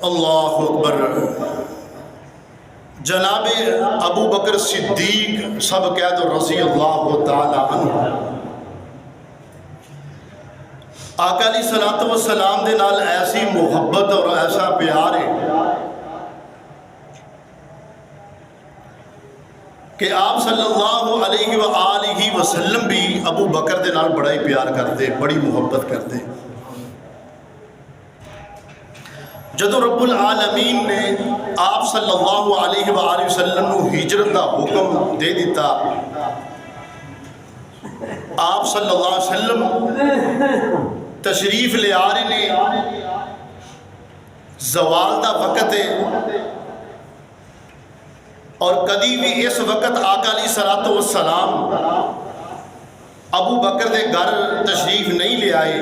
اللہ اکبر۔ جناب ابو بکر صدیق سب کہہ دو رضی اللہ تعالی عنہ، آقا علیہ الصلوۃ والسلام دے نال ایسی محبت اور ایسا پیار ہے کہ آپ صلی اللہ علیہ وآلہ وسلم بھی ابو بکر دے نال بڑا ہی پیار کرتے، بڑی محبت کرتے۔ جدو رب العالمین نے آپ صلی اللہ علیہ وآلہ وسلم کو ہجرت کا حکم دے دیتا، آپ صلی اللہ علیہ وسلم تشریف لے آ رہے نے، زوال دا وقت ہے، اور کدی بھی اس وقت آقا علیہ الصلوۃ والسلام ابو بکر دے گھر تشریف نہیں لے آئے۔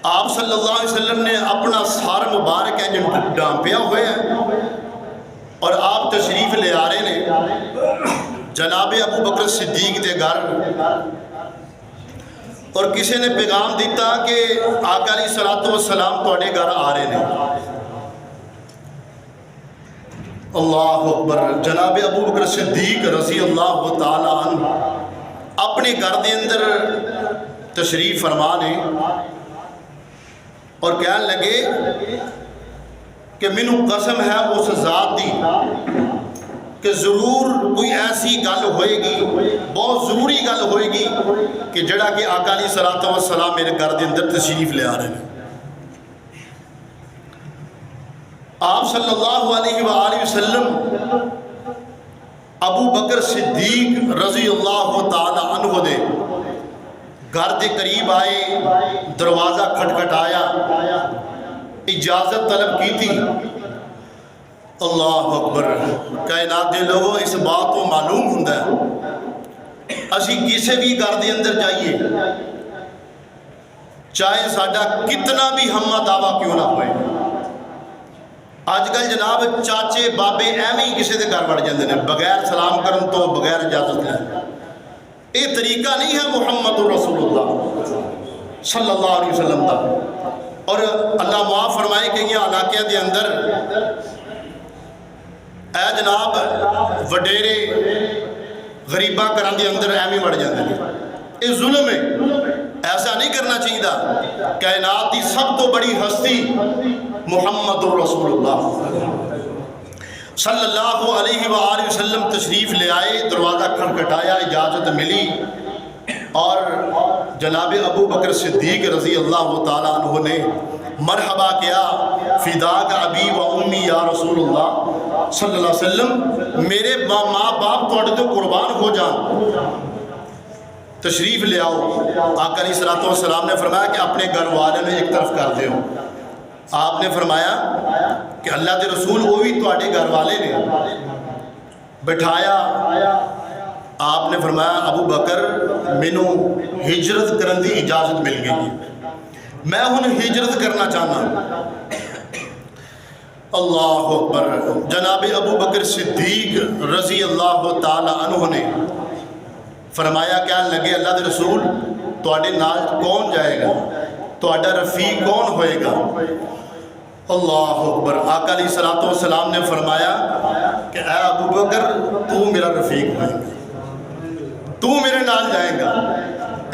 آپ صلی اللہ علیہ وسلم نے اپنا سار مبارک ڈانپیا ہوئے ہیں اور آپ تشریف لے آ رہے ہیں جناب ابو بکر صدیق دے گھر، اور کسی نے پیغام دیتا کہ آقا علیہ الصلوۃ والسلام تواڈے گھر آ رہے ہیں۔ اللہ اکبر۔ جناب ابو بکر صدیق رضی اللہ تعالی عنہ اپنے گھر دے اندر تشریف فرما نے اور کہنے لگے کہ مینوں قسم ہے اس ذات دی کہ ضرور کوئی ایسی گل ہوئے گی، بہت ضروری گل ہوئے گی کہ جڑا کہ آقا علیہ الصلوۃ والسلام میرے گھر دے اندر تشریف لے آ رہے ہیں۔ آپ صلی اللہ علیہ وآلہ وسلم ابو بکر صدیق رضی اللہ تعالی عنہ دے گھر دے قریب آئے، دروازہ کھٹکھٹایا، اجازت طلب کی تھی۔ اللہ اکبر۔ کائنات دے لوگوں اس بات کو معلوم ہوتا ہے اسی کسی بھی گھر دے اندر جائیے، چاہے ساڈا کتنا بھی ہمہ دعویٰ کیوں نہ ہوئے، آج کل جناب چاچے بابے ایویں ہی کسی دے گھر بڑھ جاندے نے بغیر سلام کرن تو، بغیر اجازت لے۔ یہ طریقہ نہیں ہے محمد رسول اللہ صلی اللہ علیہ وسلم دا۔ اور اللہ معاف فرمائے کہ یہ علاقے دے اندر اے جناب وڈیرے غریباں کرن دے اندر ایویں بڑھ جاندے نے، یہ ظلم ہے، ایسا نہیں کرنا چاہیے۔ کائنات دی سب تو بڑی ہستی محمد رسول اللہ صلی اللہ علیہ وآلہ وسلم تشریف لے آئے، دروازہ کھٹکھٹایا، اجازت ملی، اور جناب ابو بکر صدیق رضی اللہ تعالیٰ عنہ نے مرحبا کیا، فداک ابی و امی یا رسول اللہ صلی اللہ علیہ وسلم، میرے ماں باپ تواڈے تو قربان ہو جان، تشریف لے آؤ۔ آقا علیہ الصلوۃ والسلام نے فرمایا کہ اپنے گھر والے نے ایک طرف کر دیو۔ آپ نے فرمایا کہ اللہ دے رسول وہ بھی تواڈے گھر والے نے، بٹھایا۔ آپ نے فرمایا ابو بکر مینوں ہجرت کرن دی اجازت مل گئی، میں ہن ہجرت کرنا چاہنا۔ اللہ اکبر۔ جناب ابو بکر صدیق رضی اللہ تعالی عنہ نے فرمایا، کہنے لگے اللہ دے رسول تواڈے نال کون جائے گا، تواڈا رفیق کون ہوئے گا؟ اللہ اکبر۔ آقا علیہ الصلوۃ والسلام نے فرمایا کہ اے ابو بکر تو میرا رفیق ہوئے گا، تو میرے نال جائے گا۔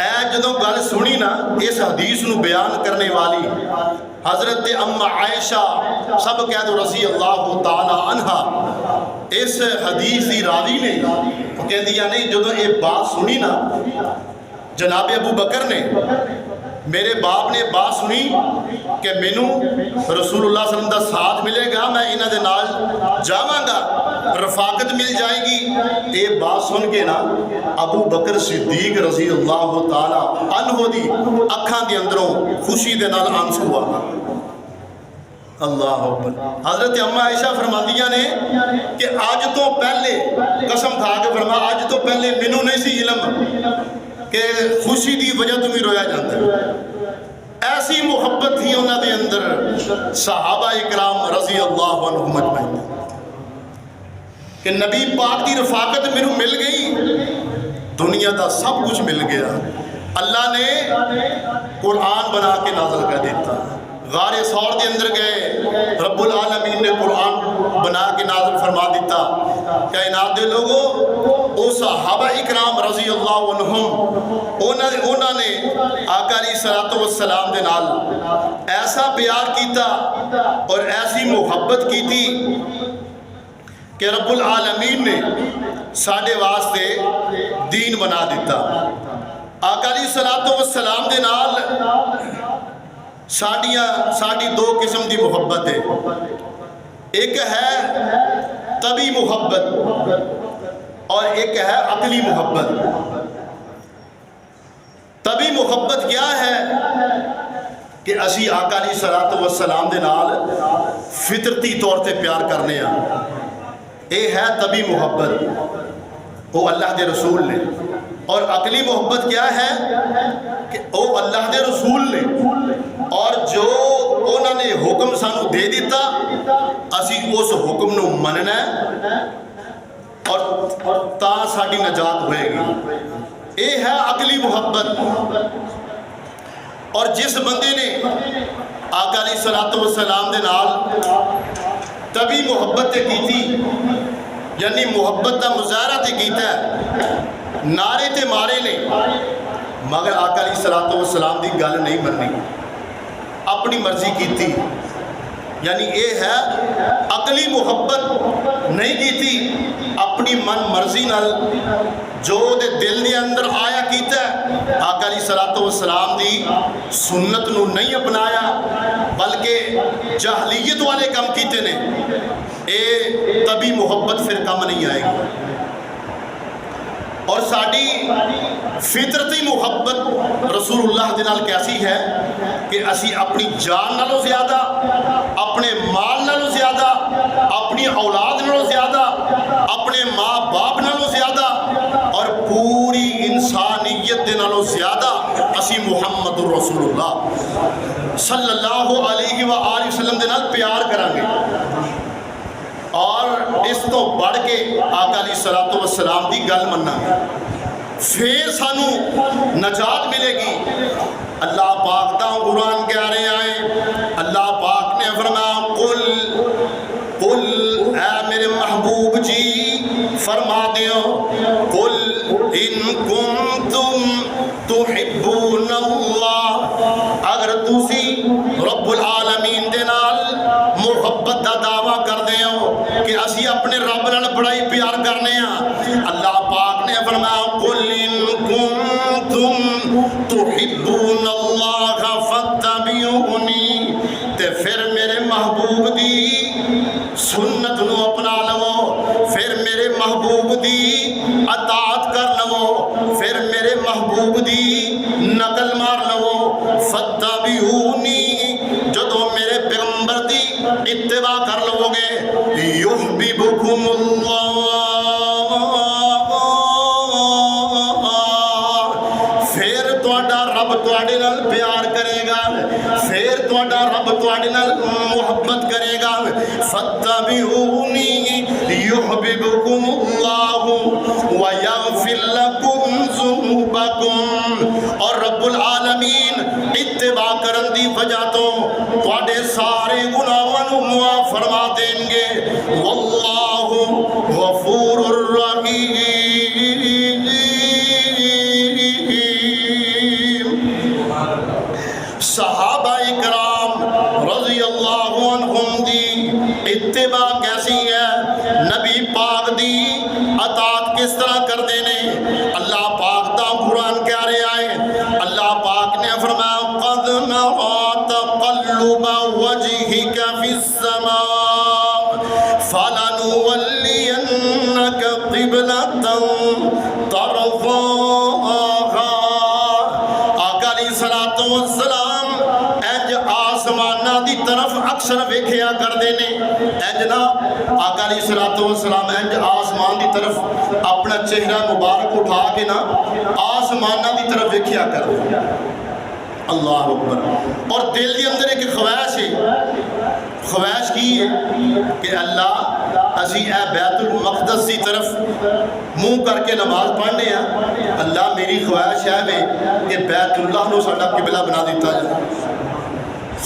اے جدوں گل سنی نا اس حدیث نو بیان کرنے والی حضرت ام عائشہ سب کہہ دو رضی اللہ تعالی عنہا، اس حدیث دی راوی نے کہندیاں نہیں جدوں یہ بات سنی نا جناب ابو بکر نے، میرے باپ نے بات سنی کہ مینوں رسول اللہ صلی اللہ علیہ وسلم دا ساتھ ملے گا، میں انہاں دے نال جاواں گا، رفاقت مل جائے گی۔ یہ بات سن کے نا ابو بکر صدیق رضی اللہ تعالی عنہ دی اکھاں دے اندروں خوشی دے نال آنسو آ۔ اللہ اکبر۔ حضرت اما عائشہ فرماندیاں نے کہ آج تو پہلے، قسم کھا کے فرما آج تو پہلے مینوں نہیں سی علم کہ خوشی دی وجہ تو بھی رویا جاتا ہے۔ ایسی محبت تھی انہاں دے اندر صحابہ اکرام رضی اللہ عنہم اجمعین کہ نبی پاک دی رفاقت میرے مل گئی، دنیا دا سب کچھ مل گیا۔ اللہ نے قرآن بنا کے نازل کر دیتا، غار ثور دے اندر گئے، رب العالمین نے قرآن بنا کے نازل فرما دیتا، کائنات دے لوگوں او صحابہ اکرام رضی اللہ عنہم انہوں نے آقا علیہ الصلوۃ والسلام دے نال ایسا پیار کیتا اور ایسی محبت کی تھی کہ رب العالمین نے ساڈے واسطے دین بنا دیتا۔ آقا علیہ الصلوۃ والسلام دے نال ساڈی دو قسم دی محبت ہے، ایک ہے طبی محبت اور ایک ہے عقلی محبت۔ طبی محبت کیا ہے کہ اسی آقا علیہ الصلوۃ والسلام دے نال فطرتی طور تے پیار کرنے ہاں، اے ہے طبی محبت، وہ اللہ دے رسول نے۔ اور عقلی محبت کیا ہے کہ وہ اللہ دے رسول نے اور جو انہوں نے حکم سانو دے دیتا اسی اس حکم نو مننا ہے اور تا ساڈی نجات ہوئے گی، یہ ہے عقلی محبت۔ اور جس بندے نے آقا علیہ الصلوۃ والسلام دے نال طبی محبت تے کیتی، یعنی محبت دا مظاہرہ تے کیتا ہے، نعرے تے مارے نے، مگر آقا علیہ الصلوۃ والسلام دی گل نہیں مننی، اپنی مرضی کیتی، یعنی یہ ہے عقلی محبت نہیں کیتی، اپنی من مرضی نال جو دے دل دے اندر آیا کیتا ہے، آقا علیہ الصلوۃ والسلام دی سنت نو نہیں اپنایا بلکہ جاہلیت والے کام کیتے نے، اے طبی محبت پھر کم نہیں آئے گی۔ اور ساڈی فطرتی محبت رسول اللہ دے نال کیسی ہے کہ اسی اپنی جان نالوں زیادہ، اپنے مال نالوں زیادہ، اپنی اولاد نالوں زیادہ، اپنے ماں باپ نالوں زیادہ اور پوری انسانیت دے نالوں زیادہ اسی محمد رسول اللہ صلی اللہ علیہ وآلہ وسلم دے نال پیار کرانگے، اور اس تو بڑھ کے آقا علیہ الصلوۃ والسلام دی گل مننا، پھر سانو نجات ملے گی۔ اللہ پاک دا قرآن کہہ رہے آئے، اللہ پاک نے فرمایا قل اے میرے محبوب جی فرما دیو، قل ان کنتم تحبون اللہ، اگر تسی رب العالمین دے نال محبت دا دعویٰ کر دے ہو کہ اسی اپنے رب نال بڑائی پیار کرنے ہیں، اللہ پاک نے فرمایا قل ان کنتم تحبون اللہ فاتبعونی، تے پھر میرے محبوب دی سنت نو اپنا لو، پھر میرے محبوب دی اطاعت کر لو، پھر میرے محبوب دی نقل مار لو، فاتبعونی، جدو میرے پیغمبر دی اتباع کر لو گے، یحببکم اللہ، پھر تہاڈا رب تہاڈے نال پیار کرے گا، پھر تہاڈا رب تہاڈے نال محبت کرے گا، فاتبعونی یحببکم اللہ ویغفر لکم ذنوبکم، اور رب العالمین اتباع کرن دی وجہ تو تہاڈے سارے گناہاں نو معاف فرما دیں گے، واللہ غفور الرحیم۔ صحابہ اکرام رضی اللہ عنہم دی اتباع کیسی ہے، نبی پاک دی اطاعت کس طرح کر دینے، اللہ پاک دا قرآن کہہ رہے آئے، اللہ پاک نے فرمایا قد نرى تقلب وجهك في السماء فلنولينك قبلة ترضاها، آقا علیہ الصلوۃ والسلام انج آسمانہ دی طرف اکثر ویکھیا کردے نے، انج نا آقا علیہ الصلوۃ والسلام انج آسمان دی طرف اپنا چہرہ مبارک اٹھا کے نا آسمانہ دی طرف ویکھیا کردے، اللہ اکبر۔ اور دل دی اندر ایک خواہش ہے، خواہش کی ہے کہ اللہ اسی اے بیت المقدس دی طرف منہ کر کے نماز پڑھنے ہیں، اللہ میری خواہش ہے کہ بیت اللہ نو ساڈا قبلہ بنا دیتا جائے،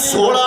16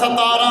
17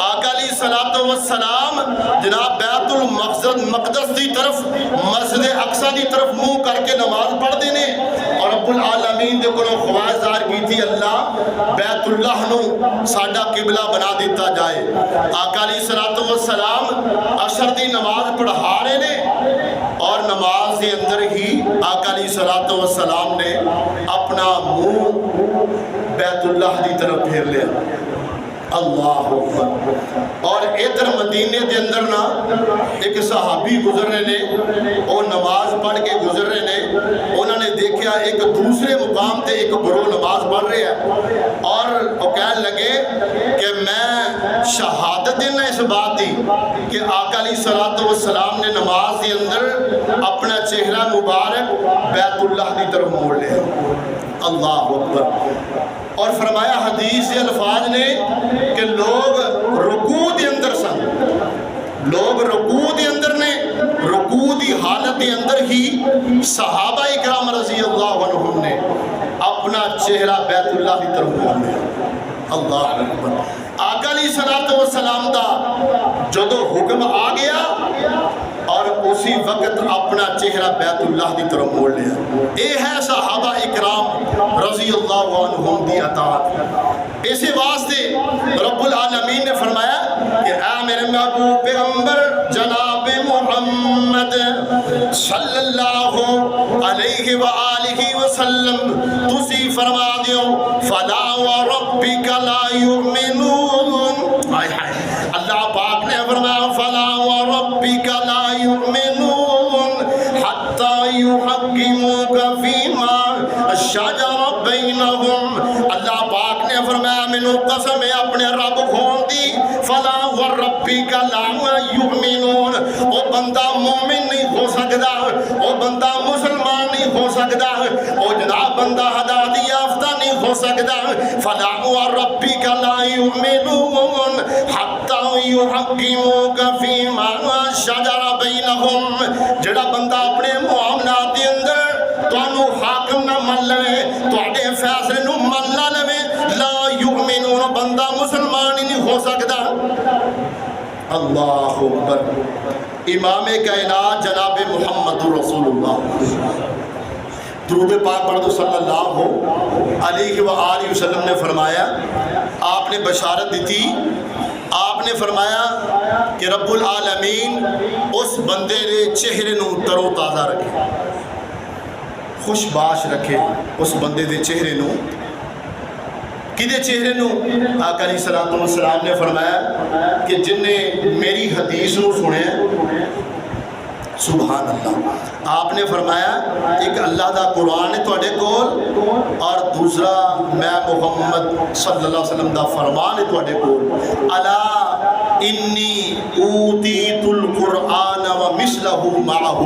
آقا علیہ الصلوۃ والسلام جناب بیت المقدس دی طرف مسجد اقصی دی طرف منہ کر کے نماز پڑھتے ہیں اور رب العالمین دے کولوں خواہش ظاہر کی تھی اللہ بیت اللہ نو ساڈا قبلہ بنا دیتا جائے. آقا علیہ الصلوۃ والسلام عصر دی نماز پڑھا رہے نے اور نماز کے اندر ہی آقا علیہ الصلوۃ والسلام نے اپنا منہ بیت اللہ دی طرف پھیر لیا. اللہ اکبر. اور ادھر مدینے دے اندر نا ایک صحابی گزر رہے نے اور نماز پڑھ کے گزر رہے نے. انہوں نے دیکھا ایک دوسرے مقام تے ایک گروہ نماز پڑھ رہے ہیں اور وہ کہنے لگے کہ میں شہادت دینا اس بات دی کہ آقا علیہ الصلوۃ والسلام نے نماز کے اندر اپنا چہرہ مبارک بیت اللہ کی طرف موڑ لیا. اللہ اکبر. اور فرمایا حدیث کے الفاظ نے کہ لوگ رکوع دے اندر سن, لوگ رکوع دے اندر نے, رکوع دی حالت دے اندر ہی صحابہ اکرام رضی اللہ عنہم نے اپنا چہرہ بیت اللہ کی طرف موڑ لیا. اللہ اکبر. آقا علیہ الصلوۃ والسلام دا جدو حکم آ گیا اور اسی وقت اپنا چہرہ بیت اللہ کی طرف موڑ لیا. اے ہے صحابہ اکرام رضی اللہ عنہم دی اطاعت. اسی واسطے رب العالمین نے فرمایا کہ اے میرے محبوب پیغمبر جناب محمد صلی اللہ علیہ وآلہ وسلم تسی فرما دیو فلا وربک لا یؤمنون. اللہ پاک نے فرمایا فلا وربک لا یؤمنون حتی یحکموک فیما شجر بینہم. اللہ پاک نے فرمایا مینوں قسم ہے اپنے رب کھول دی فلا وربک لا یؤمنون. وہ بندہ مومن نہیں ہو سکتا, وہ بندہ مسلمان نہیں ہو سکتا, وہ جناب بندہ ہدایت یافتہ نہیں ہو سکتا. فلا وربک لا یؤمنون حتی یحکموک فیما شجر بینہم. جڑا بندہ اپنے معاملات کے اندر تانوں حاکم نہ من لے, تواڈے فیصلے نو من نہ لے, لا یؤمنون بندہ مسلمان ہی نہیں ہو سکتا. اللہ اکبر. امام کائنات جناب محمد رسول اللہ درود پاک پڑھ دو صلی اللہ علیہ وآلہ وسلم نے فرمایا, آپ نے بشارت دی تھی, آپ نے فرمایا کہ رب العالمین اس بندے نے چہرے نو تر و تازہ رکھے, خوش باش رکھے اس بندے دے چہرے نو. کدے چہرے نو؟ آقا علیہ الصلوۃ والسلام نے فرمایا کہ جن نے میری حدیث نو سنے. سبحان اللہ. آپ نے فرمایا ایک اللہ دا قرآن ہے تواڈے کول اور دوسرا میں محمد صلی اللہ علیہ وسلم دا فرمان ہے تواڈے کول. الا انی اوتیت القرآن ومثلہ معہ.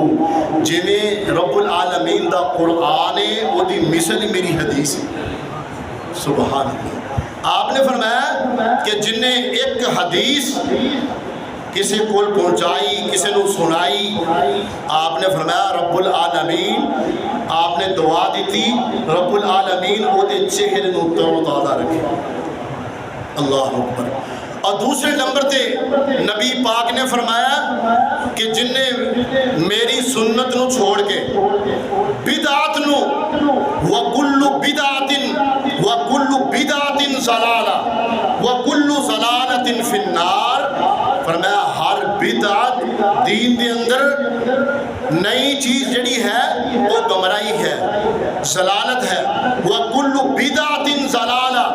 جویں رب العالمین دا قرآن ہے او دی مثل میری حدیث ہے. سبحان اللہ. آپ نے فرمایا کہ جن نے ایک حدیث کسی کو پہنچائی, کسی نے سنائی, آپ نے فرمایا رب العالمین, آپ نے دعا دی تھی رب العالمین وہ دے چہرے نو تر و تازہ رکھے. اللہ اکبر. اور دوسرے نمبر تے نبی پاک نے فرمایا کہ جن نے میری سنت نو چھوڑ کے بدعت نو وَكُلُّ بِدْعَةٍ ضَلَالَةٍ وَكُلُّ ضَلَالَةٍ فِي النَّارِ. فرمایا ہر بدعت دین دے اندر نئی چیز جڑی ہے وہ گمراہی ہے, ضلالت ہے. وَكُلُّ بِدْعَةٍ ضَلَالَةٍ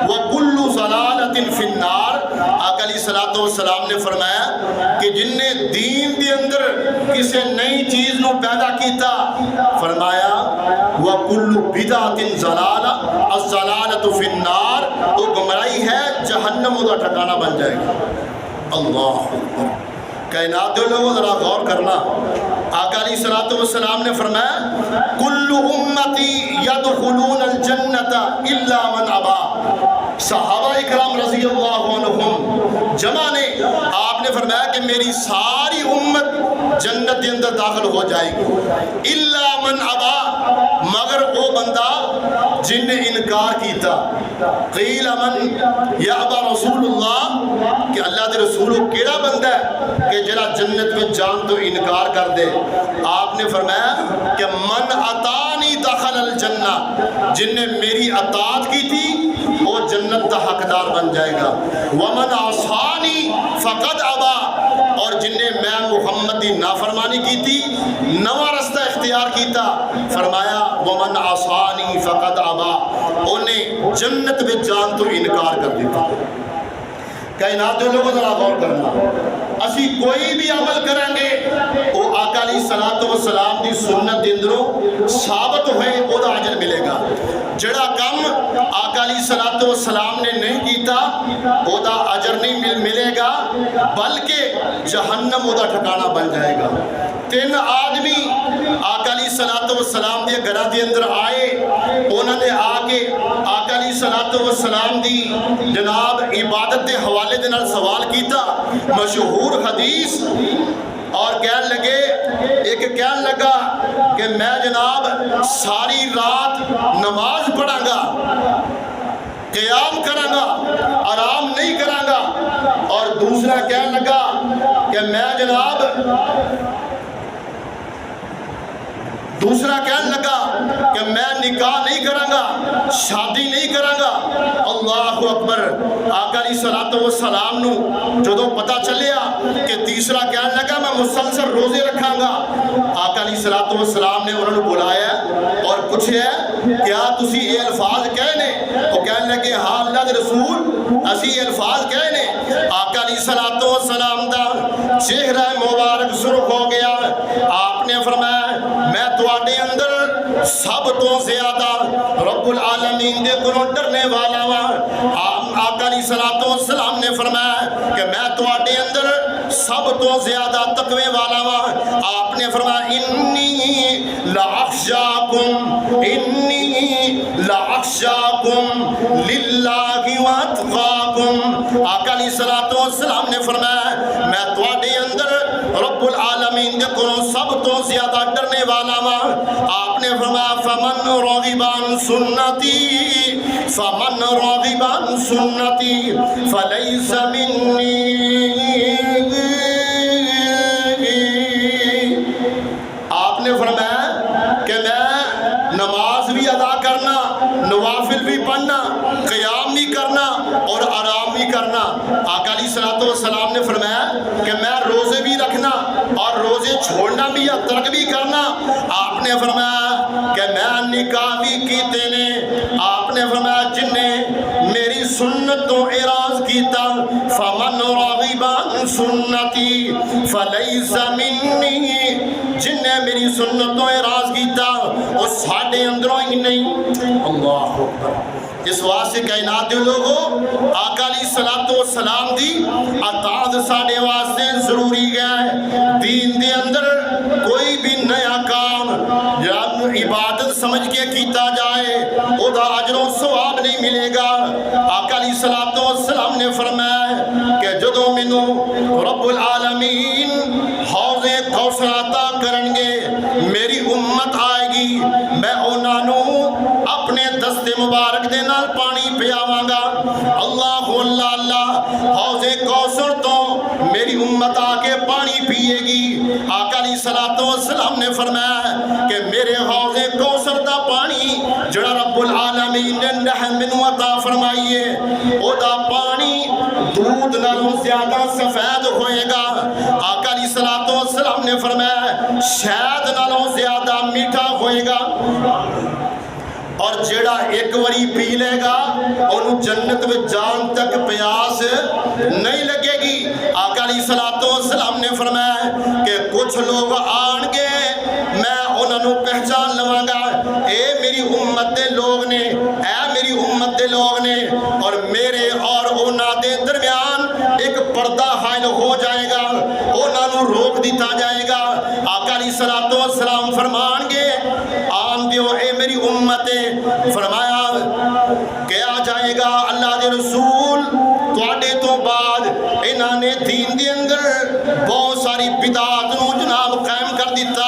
وَكُلُّ ضَلَالَةٍ فِي النَّارِ. آقا علیہ الصلوۃ والسلام نے فرمایا کہ جن نے دین دے اندر کسی نئی چیز نو پیدا کیتا, فرمایا وَكُلُّ بِدْعَةٍ ضَلَالَةٍ الضَّلَالَةُ فِي النَّارِ. وہ گمراہی ہے, جہنم کا ٹھکانہ بن جائے گا. اللہ اکبر. کائنات دے لوگوں ذرا غور کرنا. آقا علیہ الصلوۃ والسلام نے فرمایا کل امتی یدخلون الجنت الا من ابا. صحابہ اکرام رضی اللہ عنہم جمع نے آپ نے فرمایا کہ میری ساری امت جنت کے اندر داخل ہو جائے گی, الا من ابا, مگر وہ بندہ جن نے انکار کیتا. قیل من یابا رسول اللہ کہ اللہ دے رسول کیڑا بندہ ہے کہ جڑا جنت میں جان تو انکار کر دے. آپ نے فرمایا کہ من اطانی دخل الجنہ، جن نے میری اطاعت کی تھی وہ جنت کا حقدار بن جائے گا. ومن عصانی فقد ابا، اور جن نے میں محمد کی نافرمانی کی تھی نواں رستہ اختیار کیتا، فرمایا ومن عصانی فقد ابا، انہیں جنت میں جان تو انکار کر دیتا. کائنات کے لوگوں ذرا غور کرنا، اسی کوئی بھی عمل کریں گے وہ آقا علیہ الصلوۃ والسلام دی سنت دے اندروں ثابت ہوئے وہ دا اجر ملے گا. جڑا کم آقا علیہ الصلوۃ والسلام نے نہیں کیتا وہ دا اجر نہیں ملے گا، بلکہ جہنم وہ دا ٹھکانہ بن جائے گا. 3 آدمی آقا علیہ الصلوۃ والسلام دے گھراں دے اندر آئے، انہوں نے آ کے آقا علیہ الصلوۃ والسلام دی جناب عبادت دے حوالے دے نال سوال کیتا، مشہور حدیث. اور کہنے لگے، ایک کہنے لگا کہ میں جناب ساری رات نماز پڑھاں گا، قیام کراں گا، آرام نہیں کراں گا. اور دوسرا کہنے لگا کہ میں جناب کہنے لگا کہ میں نکاح نہیں کراں گا، شادی نہیں کراں گا. اللہ اکبر. آقا علیہ الصلوۃ والسلام نو جدوں پتہ چلیا کہ تیسرا کہنے لگا میں مسلسل روزے رکھاں گا، آقا علیہ الصلوۃ والسلام نے انہوں نے بلایا اور پوچھا کیا تسی یہ الفاظ کہنے؟ وہ کہنے لگے ہاں اللہ دے رسول اسی یہ الفاظ کہنے. آقا علیہ الصلوۃ والسلام دا چہرہ مبارک سرخ ہو گیا. آپ نے فرمایا میں تواڈے اندر سب تو زیادہ رب العالمین دے کولوں ڈرنے والا وا. آقا علیہ الصلوۃ والسلام نے فرمایا کہ میں تواڈے اندر سب تو زیادہ تقوی والا وا. آپ نے فرمایا انی لاخشاکم للہ واتقاکم. آقا علیہ الصلوۃ والسلام نے فرمایا میں تواڈے اندر رب العالمین دے کولوں سب تو زیادہ ڈرنے والا وا. آپ نے فرمایا فمن راغب عن سنتی فلیس منی. آپ نے فرمایا کہ میں نماز بھی ادا کرنا، نوافل بھی پڑھنا، قیام بھی کرنا اور آرام بھی کرنا. آقا علیہ الصلوۃ والسلام نے فرمایا کہ میں روزے بھی رکھنا اور روزے چھوڑنا بھی یا ترک بھی کرنا. آپ نے فرمایا کہ میں نکاح بھی کیتے نے. آپ نے فرمایا جن نے میری سنت تو اعراض کیتا فمن راغب عن سنتی فلیس منی، جن نے میری سنت تو اعراض کیتا وہ ساڈے اندروں ہی نہیں. اللہ اکبر. اس واسطے کائنات دے لوگوں آقا علیہ الصلوۃ والسلام دی اطاعت ساڈے واسطے ضروری ہے. دین دے اندر کوئی بھی نیا کام یا عبادت سمجھ کے کیتا جائے او دا اجر و ثواب نہیں ملے گا. آقا علیہ الصلوۃ والسلام نے فرمایا کہ جدوں مینوں رب العالمین حوض کوثر عطا کرن گے میری امت آئے گی، میں انہاں نوں اپنے دست مبارک دے نال پانی پیاواں گا. اللہ اللہ اللہ. حوض کوثر تو میری امت آ کے پانی پیے گی. آقا علیہ الصلوۃ والسلام نے فرمایا کہ میرے حوض کوثر دا پانی جڑا رب العالمین نے مینوں عطا فرمائیے او دا پانی دودھ نالوں زیادہ سفید ہوئے گا. آقا علیہ الصلوۃ والسلام نے فرمایا شہد نالوں زیادہ میٹھا ہوئے گا. اور جڑا ایک وری پی لے گا انہوں جنت میں جان تک پیاس نہیں لگے گی. آقا علیہ الصلوۃ والسلام نے فرمایا کہ کچھ لوگ آن گے میں انہوں پہچان لواں گا اے میری امت دے لوگ نے، اے میری امت دے لوگ نے، اور میرے اور انہاں دے درمیان ایک پردہ حائل ہو جائے گا، انہوں روک دیتا جائے گا. آقا علیہ الصلوۃ والسلام فرمان گے آن دیو اے میری امتیں. فرمایا کیا جائے گا اللہ دے رسول تواڈے تو بعد انہاں نے دین دے اندر بہت ساری بدعات نو جناب قائم کر دیتا.